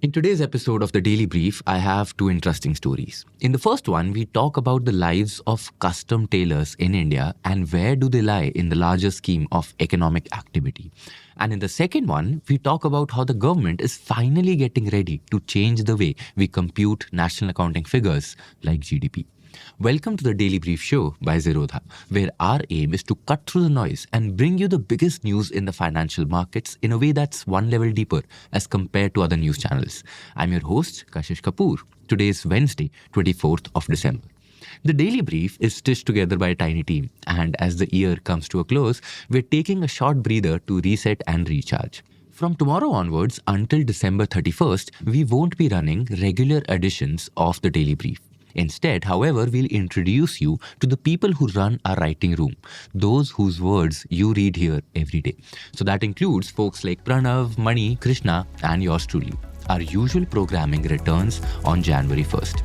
In today's episode of the Daily Brief, I have two interesting stories. In the first one, we talk about the lives of custom tailors in India and where do they lie in the larger scheme of economic activity. And in the second one, we talk about how the government is finally getting ready to change the way we compute national accounting figures like GDP. Welcome to the Daily Brief Show by Zerodha, where our aim is to cut through the noise and bring you the biggest news in the financial markets in a way that's one level deeper as compared to other news channels. I'm your host, Kashish Kapoor. Today is Wednesday, 24th of December. The Daily Brief is stitched together by a tiny team, and as the year comes to a close, we're taking a short breather to reset and recharge. From tomorrow onwards until December 31st, we won't be running regular editions of the Daily Brief. Instead, however, we'll introduce you to the people who run our writing room, those whose words you read here every day. So that includes folks like Pranav, Mani, Krishna, and yours truly. Our usual programming returns on January 1st.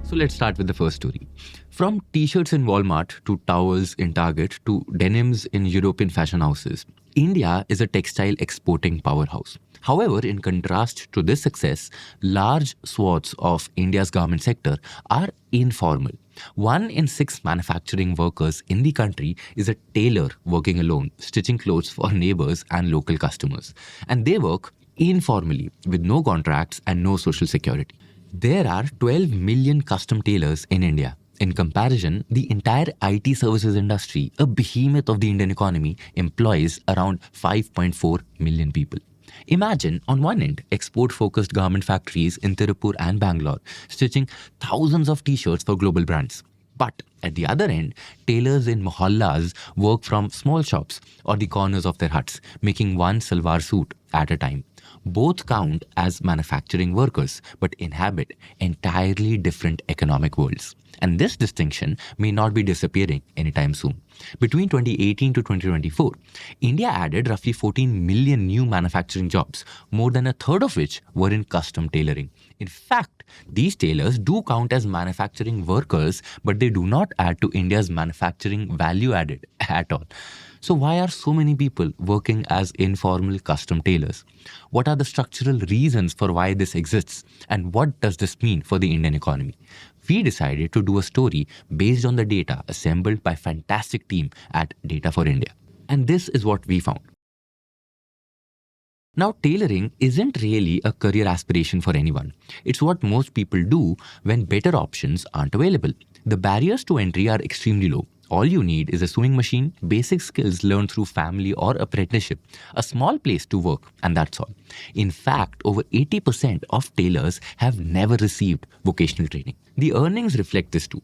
So let's start with the first story. From t-shirts in Walmart to towels in Target to denims in European fashion houses, India is a textile exporting powerhouse. However, in contrast to this success, large swaths of India's garment sector are informal. 1 in 6 manufacturing workers in the country is a tailor working alone, stitching clothes for neighbors and local customers. And they work informally with no contracts and no social security. There are 12 million custom tailors in India. In comparison, the entire IT services industry, a behemoth of the Indian economy, employs around 5.4 million people. Imagine, on one end, export-focused garment factories in Tirupur and Bangalore, stitching thousands of t-shirts for global brands. But at the other end, tailors in mohallas work from small shops or the corners of their huts, making one salwar suit at a time. Both count as manufacturing workers, but inhabit entirely different economic worlds. And this distinction may not be disappearing anytime soon. Between 2018 to 2024, India added roughly 14 million new manufacturing jobs, more than a third of which were in custom tailoring. In fact, these tailors do count as manufacturing workers, but they do not add to India's manufacturing value added at all. So why are so many people working as informal custom tailors? What are the structural reasons for why this exists? And what does this mean for the Indian economy? We decided to do a story based on the data assembled by a fantastic team at Data for India. And this is what we found. Now, tailoring isn't really a career aspiration for anyone. It's what most people do when better options aren't available. The barriers to entry are extremely low. All you need is a sewing machine, basic skills learned through family or apprenticeship, a small place to work, and that's all. In fact, over 80% of tailors have never received vocational training. The earnings reflect this too.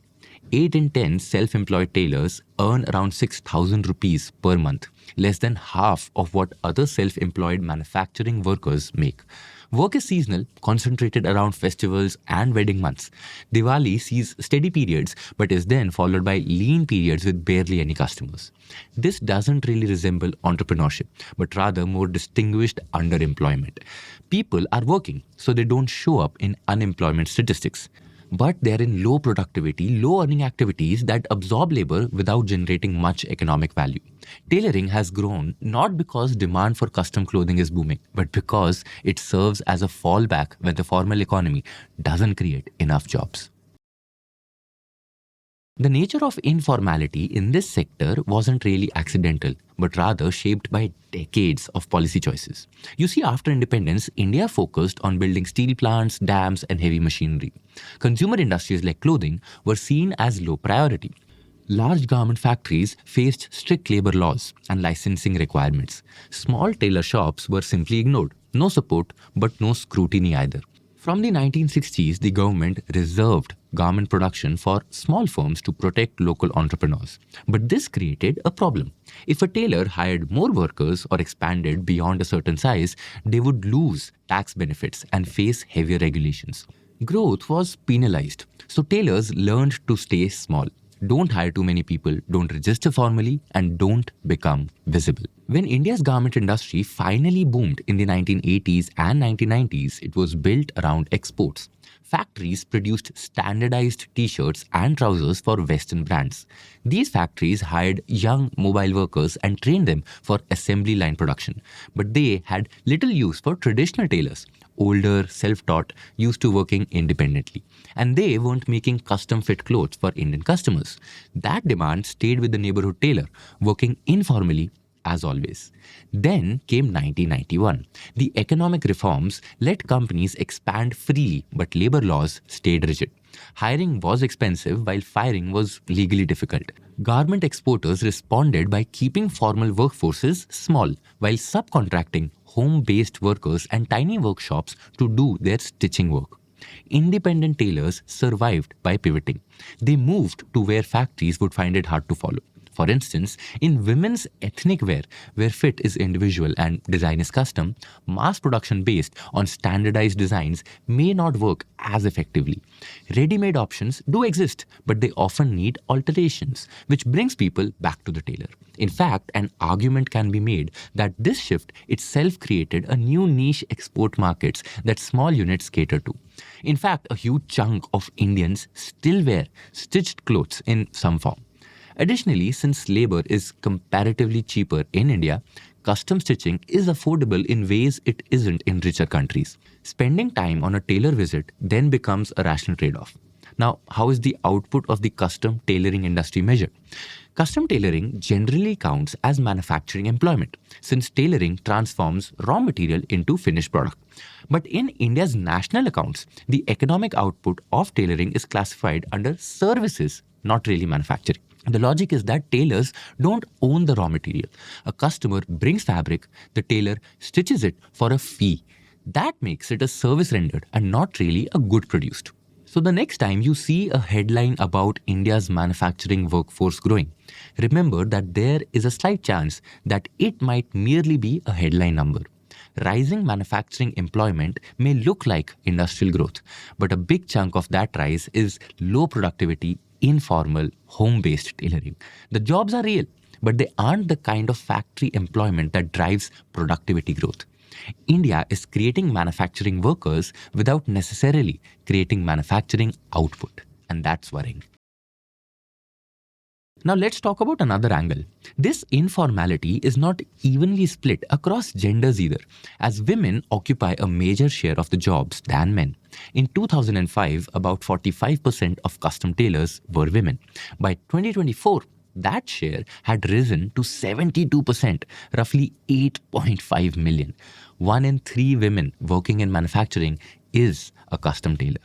8 in 10 self-employed tailors earn around 6,000 rupees per month, less than half of what other self-employed manufacturing workers make. Work is seasonal, concentrated around festivals and wedding months. Diwali sees steady periods, but is then followed by lean periods with barely any customers. This doesn't really resemble entrepreneurship, but rather more distinguished underemployment. People are working, so they don't show up in unemployment statistics. But they're in low productivity, low earning activities that absorb labor without generating much economic value. Tailoring has grown not because demand for custom clothing is booming, but because it serves as a fallback when the formal economy doesn't create enough jobs. The nature of informality in this sector wasn't really accidental, but rather shaped by decades of policy choices. You see, after independence, India focused on building steel plants, dams, and heavy machinery. Consumer industries like clothing were seen as low priority. Large garment factories faced strict labor laws and licensing requirements. Small tailor shops were simply ignored. No support, but no scrutiny either. From the 1960s, the government reserved garment production for small firms to protect local entrepreneurs. But this created a problem. If a tailor hired more workers or expanded beyond a certain size, they would lose tax benefits and face heavier regulations. Growth was penalized, so tailors learned to stay small. Don't hire too many people, don't register formally, and don't become visible. When India's garment industry finally boomed in the 1980s and 1990s, it was built around exports. Factories produced standardized t-shirts and trousers for Western brands. These factories hired young mobile workers and trained them for assembly line production. But they had little use for traditional tailors, older, self-taught, used to working independently. And they weren't making custom-fit clothes for Indian customers. That demand stayed with the neighborhood tailor, working informally as always. Then came 1991. The economic reforms let companies expand freely, but labor laws stayed rigid. Hiring was expensive while firing was legally difficult. Garment exporters responded by keeping formal workforces small while subcontracting home-based workers and tiny workshops to do their stitching work. Independent tailors survived by pivoting. They moved to where factories would find it hard to follow. For instance, in women's ethnic wear, where fit is individual and design is custom, mass production based on standardized designs may not work as effectively. Ready-made options do exist, but they often need alterations, which brings people back to the tailor. In fact, an argument can be made that this shift itself created a new niche export markets that small units cater to. In fact, a huge chunk of Indians still wear stitched clothes in some form. Additionally, since labor is comparatively cheaper in India, custom stitching is affordable in ways it isn't in richer countries. Spending time on a tailor visit then becomes a rational trade-off. Now, how is the output of the custom tailoring industry measured? Custom tailoring generally counts as manufacturing employment, since tailoring transforms raw material into finished product. But in India's national accounts, the economic output of tailoring is classified under services, not really manufacturing. The logic is that tailors don't own the raw material. A customer brings fabric, the tailor stitches it for a fee. That makes it a service rendered and not really a good produced. So the next time you see a headline about India's manufacturing workforce growing, remember that there is a slight chance that it might merely be a headline number. Rising manufacturing employment may look like industrial growth, but a big chunk of that rise is low productivity, informal, home-based tailoring. The jobs are real, but they aren't the kind of factory employment that drives productivity growth. India is creating manufacturing workers without necessarily creating manufacturing output, and that's worrying. Now let's talk about another angle. This informality is not evenly split across genders either, as women occupy a major share of the jobs than men. In 2005, about 45% of custom tailors were women. By 2024, that share had risen to 72%, roughly 8.5 million. 1 in 3 women working in manufacturing is a custom tailor.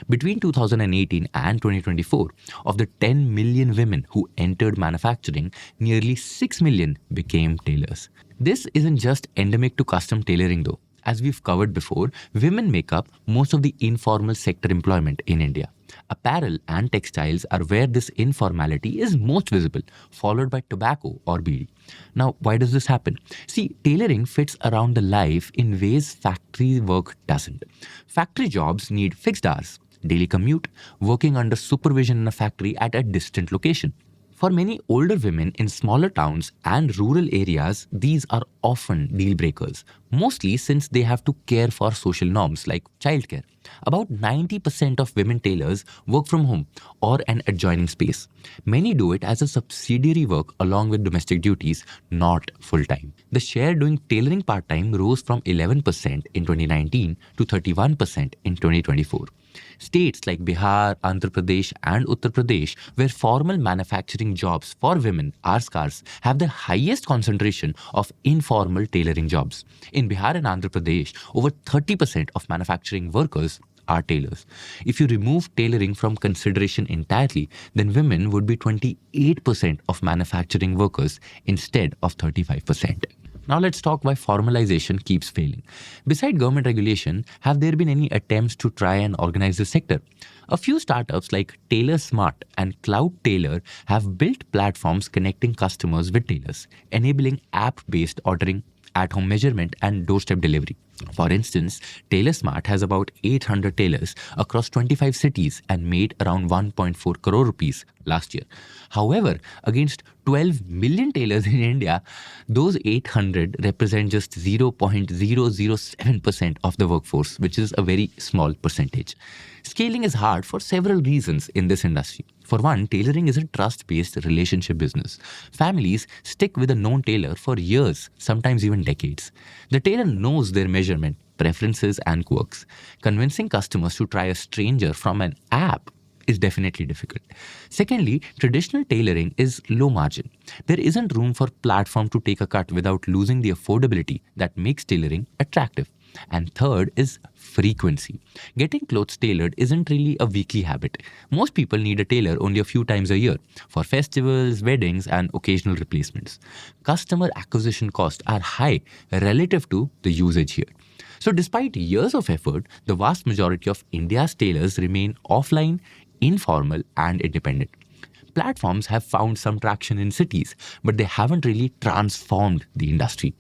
Between 2018 and 2024, of the 10 million women who entered manufacturing, nearly 6 million became tailors. This isn't just endemic to custom tailoring though. As we've covered before, women make up most of the informal sector employment in India. Apparel and textiles are where this informality is most visible, followed by tobacco or BD. Now, why does this happen? See, tailoring fits around the life in ways factory work doesn't. Factory jobs need fixed hours, daily commute, working under supervision in a factory at a distant location. For many older women in smaller towns and rural areas, these are often deal breakers, mostly since they have to care for social norms like childcare. About 90% of women tailors work from home or an adjoining space. Many do it as a subsidiary work along with domestic duties, not full-time. The share doing tailoring part-time rose from 11% in 2019 to 31% in 2024. States like Bihar, Andhra Pradesh and Uttar Pradesh, where formal manufacturing jobs for women are scarce, have the highest concentration of informal tailoring jobs. In Bihar and Andhra Pradesh, over 30% of manufacturing workers are tailors. If you remove tailoring from consideration entirely, then women would be 28% of manufacturing workers instead of 35%. Now let's talk why formalization keeps failing. Beside government regulation, have there been any attempts to try and organize the sector? A few startups like Tailor Smart and Cloud Tailor have built platforms connecting customers with tailors, enabling app-based ordering, at-home measurement, and doorstep delivery. For instance, TailorSmart has about 800 tailors across 25 cities and made around 1.4 crore rupees last year. However, against 12 million tailors in India, those 800 represent just 0.007% of the workforce, which is a very small percentage. Scaling is hard for several reasons in this industry. For one, tailoring is a trust-based relationship business. Families stick with a known tailor for years, sometimes even decades. The tailor knows their measurement, preferences, and quirks. Convincing customers to try a stranger from an app is definitely difficult. Secondly, traditional tailoring is low margin. There isn't room for platform to take a cut without losing the affordability that makes tailoring attractive. And third is frequency. Getting clothes tailored isn't really a weekly habit. Most people need a tailor only a few times a year for festivals, weddings, and occasional replacements. Customer acquisition costs are high relative to the usage here. So despite years of effort, the vast majority of India's tailors remain offline, informal, and independent. Platforms have found some traction in cities, but they haven't really transformed the industry.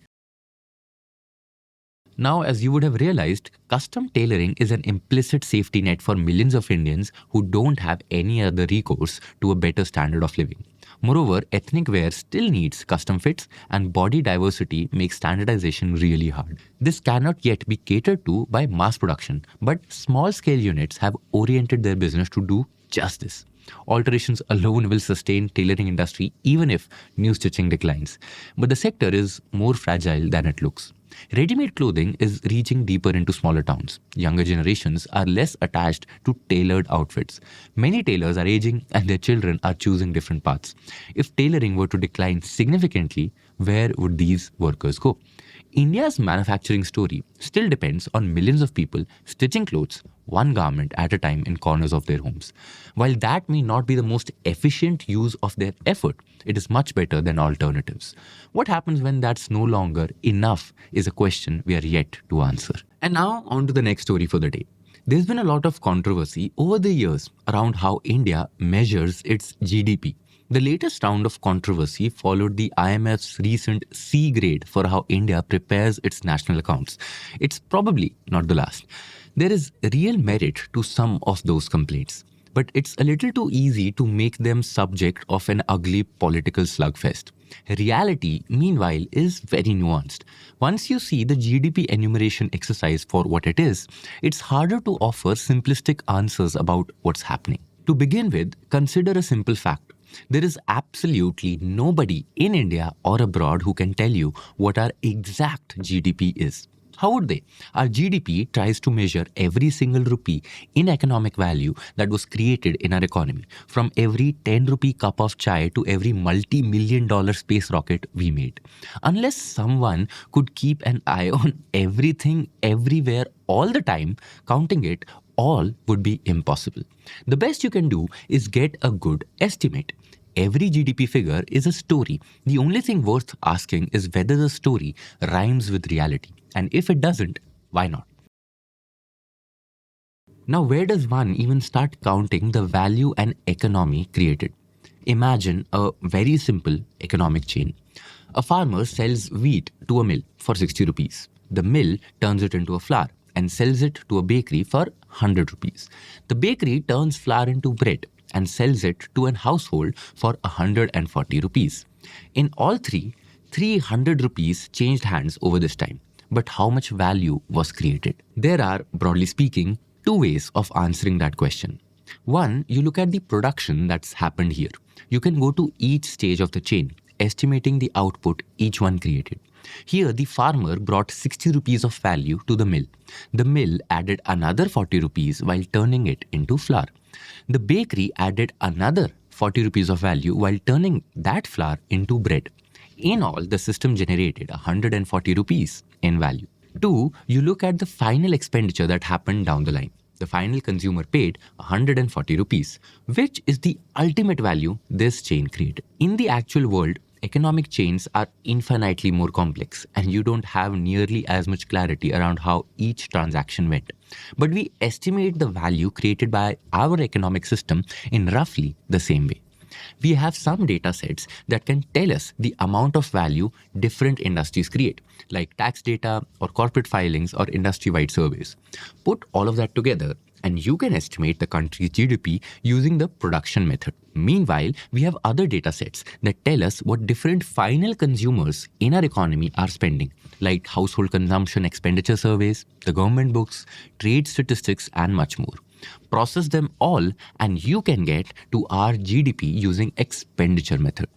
Now, as you would have realized, custom tailoring is an implicit safety net for millions of Indians who don't have any other recourse to a better standard of living. Moreover, ethnic wear still needs custom fits, and body diversity makes standardization really hard. This cannot yet be catered to by mass production, but small-scale units have oriented their business to do just this. Alterations alone will sustain tailoring industry even if new stitching declines. But the sector is more fragile than it looks. Ready-made clothing is reaching deeper into smaller towns. Younger generations are less attached to tailored outfits. Many tailors are aging and their children are choosing different paths. If tailoring were to decline significantly, where would these workers go? India's manufacturing story still depends on millions of people stitching clothes one garment at a time in corners of their homes. While that may not be the most efficient use of their effort, it is much better than alternatives. What happens when that's no longer enough is a question we are yet to answer. And now on to the next story for the day. There's been a lot of controversy over the years around how India measures its GDP. The latest round of controversy followed the IMF's recent C grade for how India prepares its national accounts. It's probably not the last. There is real merit to some of those complaints, but it's a little too easy to make them subject of an ugly political slugfest. Reality, meanwhile, is very nuanced. Once you see the GDP enumeration exercise for what it is, it's harder to offer simplistic answers about what's happening. To begin with, consider a simple fact. There is absolutely nobody in India or abroad who can tell you what our exact GDP is. How would they? Our GDP tries to measure every single rupee in economic value that was created in our economy, from every 10 rupee cup of chai to every multi-million dollar space rocket we made. Unless someone could keep an eye on everything, everywhere, all the time, counting it, all would be impossible. The best you can do is get a good estimate. Every GDP figure is a story. The only thing worth asking is whether the story rhymes with reality. And if it doesn't, why not? Now, where does one even start counting the value an economy created? Imagine a very simple economic chain. A farmer sells wheat to a mill for 60 rupees. The mill turns it into a flour and sells it to a bakery for 100 rupees. The bakery turns flour into bread and sells it to a household for 140 rupees. In all three, 300 rupees changed hands over this time. But how much value was created? There are, broadly speaking, two ways of answering that question. One, you look at the production that's happened here. You can go to each stage of the chain, estimating the output each one created. Here, the farmer brought 60 rupees of value to the mill. The mill added another 40 rupees while turning it into flour. The bakery added another 40 rupees of value while turning that flour into bread. In all, the system generated 140 rupees in value. Two, you look at the final expenditure that happened down the line. The final consumer paid 140 rupees, which is the ultimate value this chain created. In the actual world, economic chains are infinitely more complex, and you don't have nearly as much clarity around how each transaction went. But we estimate the value created by our economic system in roughly the same way. We have some data sets that can tell us the amount of value different industries create, like tax data or corporate filings or industry-wide surveys. Put all of that together and you can estimate the country's GDP using the production method. Meanwhile, we have other data sets that tell us what different final consumers in our economy are spending, like household consumption expenditure surveys, the government books, trade statistics, and much more. Process them all and you can get to our GDP using expenditure method.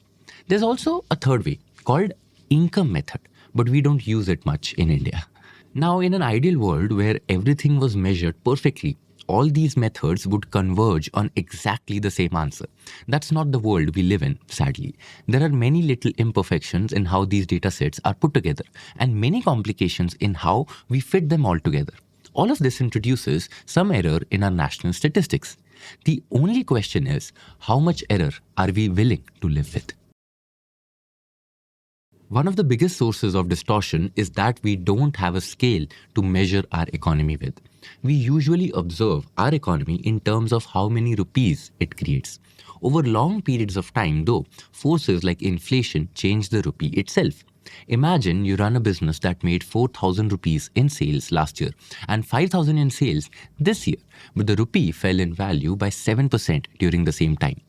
There's also a third way called income method, but we don't use it much in India. Now, in an ideal world where everything was measured perfectly, all these methods would converge on exactly the same answer. That's not the world we live in, sadly. There are many little imperfections in how these data sets are put together and many complications in how we fit them all together. All of this introduces some error in our national statistics. The only question is, how much error are we willing to live with? One of the biggest sources of distortion is that we don't have a scale to measure our economy with. We usually observe our economy in terms of how many rupees it creates. Over long periods of time, though, forces like inflation change the rupee itself. Imagine you run a business that made 4,000 rupees in sales last year and 5,000 in sales this year, but the rupee fell in value by 7% during the same time.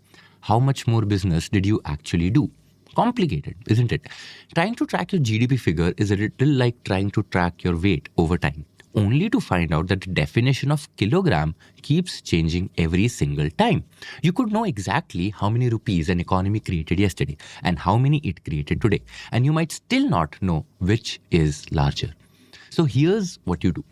How much more business did you actually do? Complicated, isn't it? Trying to track your GDP figure is a little like trying to track your weight over time, only to find out that the definition of kilogram keeps changing every single time. You could know exactly how many rupees an economy created yesterday and how many it created today, and you might still not know which is larger. So here's what you do.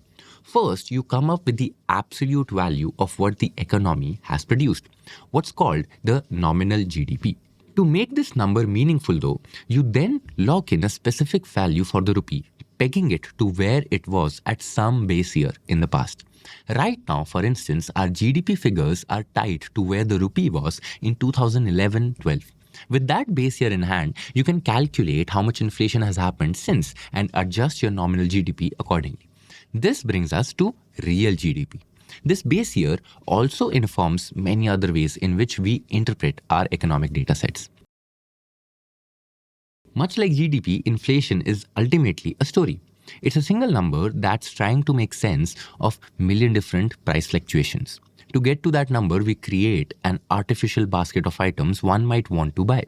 First, you come up with the absolute value of what the economy has produced, what's called the nominal GDP. To make this number meaningful though, you then lock in a specific value for the rupee, pegging it to where it was at some base year in the past. Right now, for instance, our GDP figures are tied to where the rupee was in 2011-12. With that base year in hand, you can calculate how much inflation has happened since and adjust your nominal GDP accordingly. This brings us to real GDP. This base year also informs many other ways in which we interpret our economic data sets. Much like GDP, inflation is ultimately a story. It's a single number that's trying to make sense of a million different price fluctuations. To get to that number, we create an artificial basket of items one might want to buy.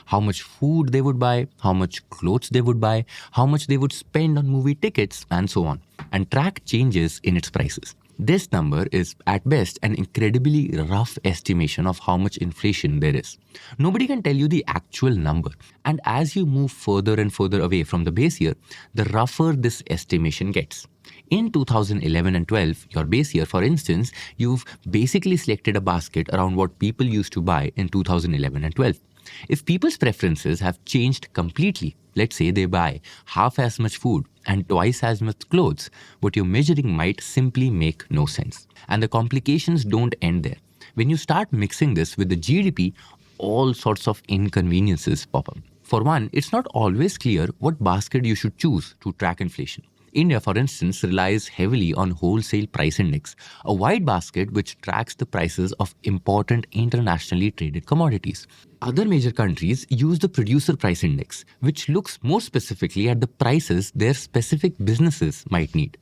How much food they would buy, how much clothes they would buy, how much they would spend on movie tickets, and so on, and track changes in its prices. This number is at best an incredibly rough estimation of how much inflation there is. Nobody can tell you the actual number, and as you move further and further away from the base year, the rougher this estimation gets. In 2011 and 12, your base year, for instance, you've basically selected a basket around what people used to buy in 2011 and 12. If people's preferences have changed completely, let's say they buy half as much food and twice as much clothes, what you're measuring might simply make no sense. And the complications don't end there. When you start mixing this with the GDP, all sorts of inconveniences pop up. For one, it's not always clear what basket you should choose to track inflation. India, for instance, relies heavily on wholesale price index, a wide basket which tracks the prices of important internationally traded commodities. Other major countries use the producer price index, which looks more specifically at the prices their specific businesses might need.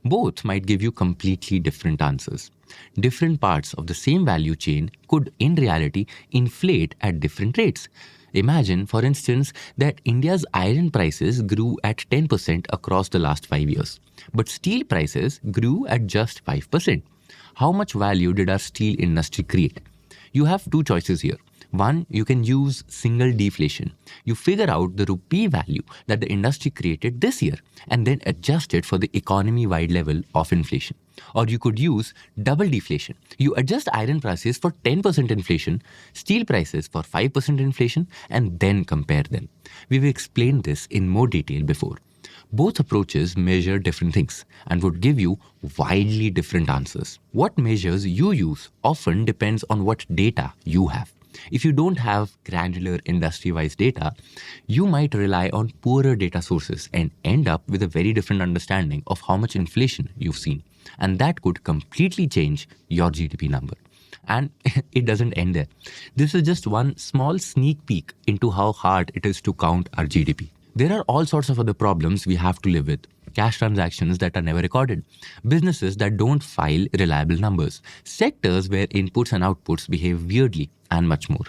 Both might give you completely different answers. Different parts of the same value chain could, in reality, inflate at different rates. Imagine, for instance, that India's iron prices grew at 10% across the last 5 years, but steel prices grew at just 5%. How much value did our steel industry create? You have two choices here. One, you can use single deflation. You figure out the rupee value that the industry created this year and then adjust it for the economy-wide level of inflation. Or you could use double deflation. You adjust iron prices for 10% inflation, steel prices for 5% inflation, and then compare them. We've explained this in more detail before. Both approaches measure different things and would give you widely different answers. What measures you use often depends on what data you have. If you don't have granular industry-wise data, you might rely on poorer data sources and end up with a very different understanding of how much inflation you've seen. And that could completely change your GDP number. And it doesn't end there. This is just one small sneak peek into how hard it is to count our GDP. There are all sorts of other problems we have to live with. Cash transactions that are never recorded, businesses that don't file reliable numbers, sectors where inputs and outputs behave weirdly, and much more.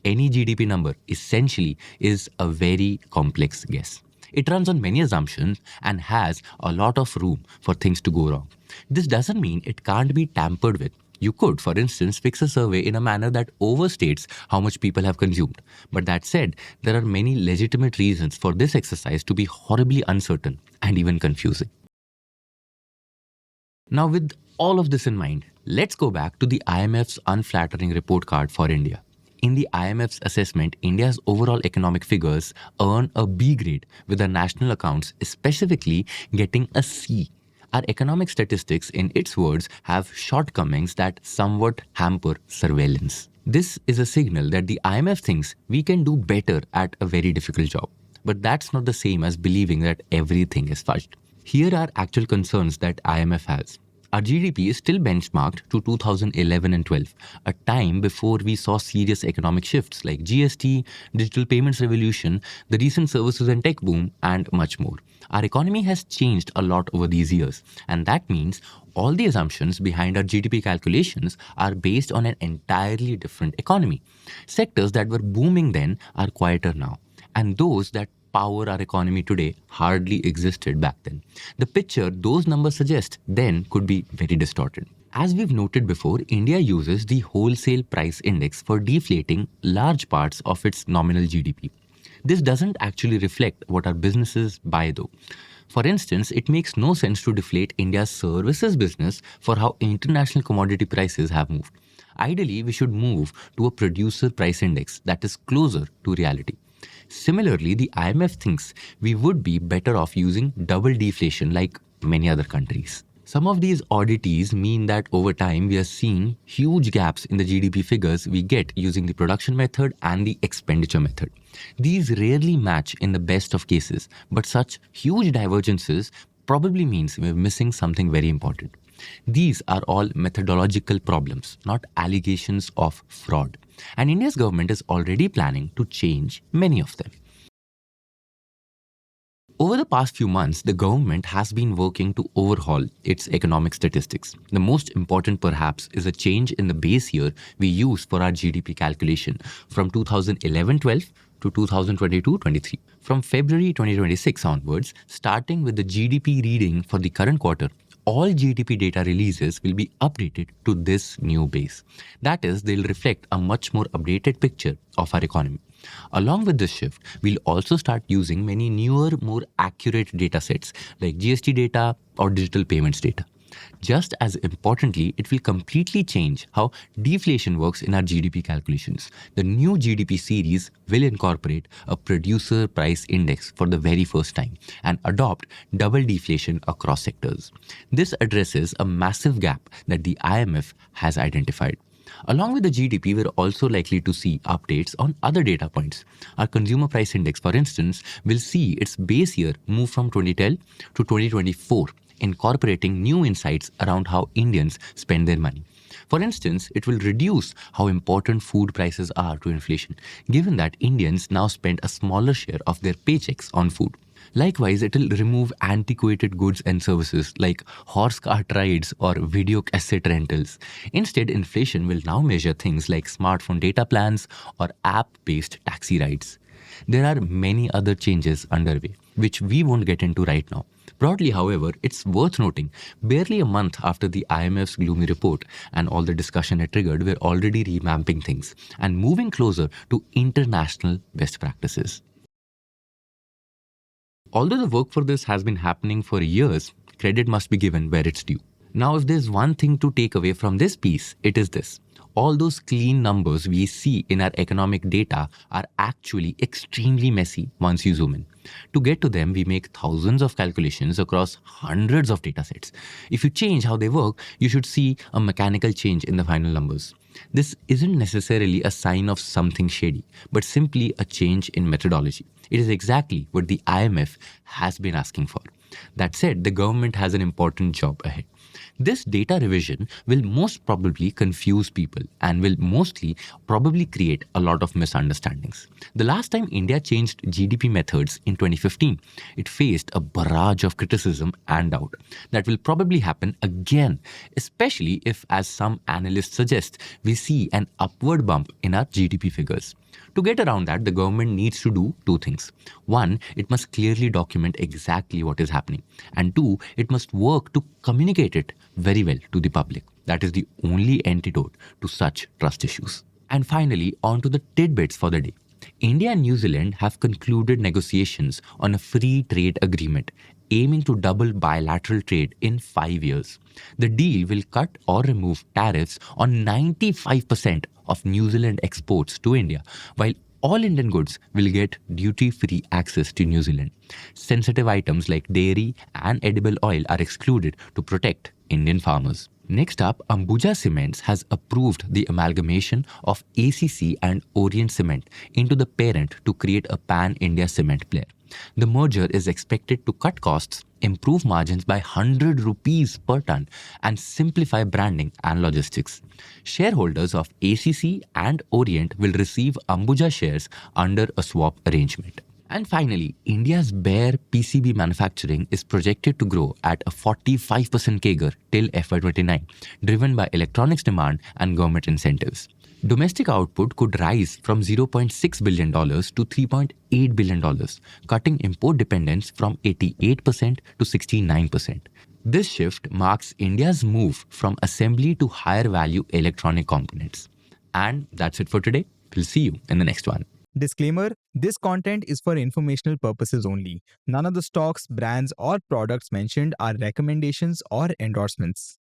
Any GDP number essentially is a very complex guess. It runs on many assumptions and has a lot of room for things to go wrong. This doesn't mean it can't be tampered with. You could, for instance, fix a survey in a manner that overstates how much people have consumed. But that said, there are many legitimate reasons for this exercise to be horribly uncertain and even confusing. Now, with all of this in mind, let's go back to the IMF's unflattering report card for India. In the IMF's assessment, India's overall economic figures earn a B grade, with the national accounts specifically getting a C. Our economic statistics, in its words, have shortcomings that somewhat hamper surveillance. This is a signal that the IMF thinks we can do better at a very difficult job. But that's not the same as believing that everything is fudged. Here are actual concerns that IMF has. Our GDP is still benchmarked to 2011 and 12, a time before we saw serious economic shifts like GST, digital payments revolution, the recent services and tech boom, and much more. Our economy has changed a lot over these years, and that means all the assumptions behind our GDP calculations are based on an entirely different economy. Sectors that were booming then are quieter now, and those that power our economy today hardly existed back then. The picture those numbers suggest then could be very distorted. As we've noted before, India uses the wholesale price index for deflating large parts of its nominal GDP. This doesn't actually reflect what our businesses buy though. For instance, it makes no sense to deflate India's services business for how international commodity prices have moved. Ideally, we should move to a producer price index that is closer to reality. Similarly, the IMF thinks we would be better off using double deflation like many other countries. Some of these oddities mean that over time we are seeing huge gaps in the GDP figures we get using the production method and the expenditure method. These rarely match in the best of cases, but such huge divergences probably means we're missing something very important. These are all methodological problems, not allegations of fraud. And India's government is already planning to change many of them. Over the past few months, the government has been working to overhaul its economic statistics. The most important, perhaps, is a change in the base year we use for our GDP calculation from 2011-12 to 2022-23. From February 2026 onwards, starting with the GDP reading for the current quarter, all GDP data releases will be updated to this new base. That is, they'll reflect a much more updated picture of our economy. Along with this shift, we'll also start using many newer, more accurate data sets like GST data or digital payments data. Just as importantly, it will completely change how deflation works in our GDP calculations. The new GDP series will incorporate a producer price index for the very first time and adopt double deflation across sectors. This addresses a massive gap that the IMF has identified. Along with the GDP, we're also likely to see updates on other data points. Our consumer price index, for instance, will see its base year move from 2010 to 2024, incorporating new insights around how Indians spend their money. For instance, it will reduce how important food prices are to inflation, given that Indians now spend a smaller share of their paychecks on food. Likewise, it will remove antiquated goods and services like horse cart rides or video cassette rentals. Instead, inflation will now measure things like smartphone data plans or app-based taxi rides. There are many other changes underway, which we won't get into right now. Broadly, however, it's worth noting, barely a month after the IMF's gloomy report and all the discussion it triggered, we're already revamping things and moving closer to international best practices. Although the work for this has been happening for years, credit must be given where it's due. Now, if there's one thing to take away from this piece, it is this. All those clean numbers we see in our economic data are actually extremely messy once you zoom in. To get to them, we make thousands of calculations across hundreds of datasets. If you change how they work, you should see a mechanical change in the final numbers. This isn't necessarily a sign of something shady, but simply a change in methodology. It is exactly what the IMF has been asking for. That said, the government has an important job ahead. This data revision will most probably confuse people and will mostly probably create a lot of misunderstandings. The last time India changed GDP methods in 2015, it faced a barrage of criticism and doubt. That will probably happen again, especially if, as some analysts suggest, we see an upward bump in our GDP figures. To get around that, the government needs to do two things. One, it must clearly document exactly what is happening. And two, it must work to communicate it very well to the public. That is the only antidote to such trust issues. And finally, on to the tidbits for the day. India and New Zealand have concluded negotiations on a free trade agreement aiming to double bilateral trade in 5 years. The deal will cut or remove tariffs on 95% of New Zealand exports to India, while all Indian goods will get duty-free access to New Zealand. Sensitive items like dairy and edible oil are excluded to protect Indian farmers. Next up, Ambuja Cements has approved the amalgamation of ACC and Orient Cement into the parent to create a pan-India cement player. The merger is expected to cut costs, improve margins by 100 rupees per ton, and simplify branding and logistics. Shareholders of ACC and Orient will receive Ambuja shares under a swap arrangement. And finally, India's bare PCB manufacturing is projected to grow at a 45% CAGR till FY29, driven by electronics demand and government incentives. Domestic output could rise from $0.6 billion to $3.8 billion, cutting import dependence from 88% to 69%. This shift marks India's move from assembly to higher value electronic components. And that's it for today. We'll see you in the next one. Disclaimer: this content is for informational purposes only. None of the stocks, brands, or products mentioned are recommendations or endorsements.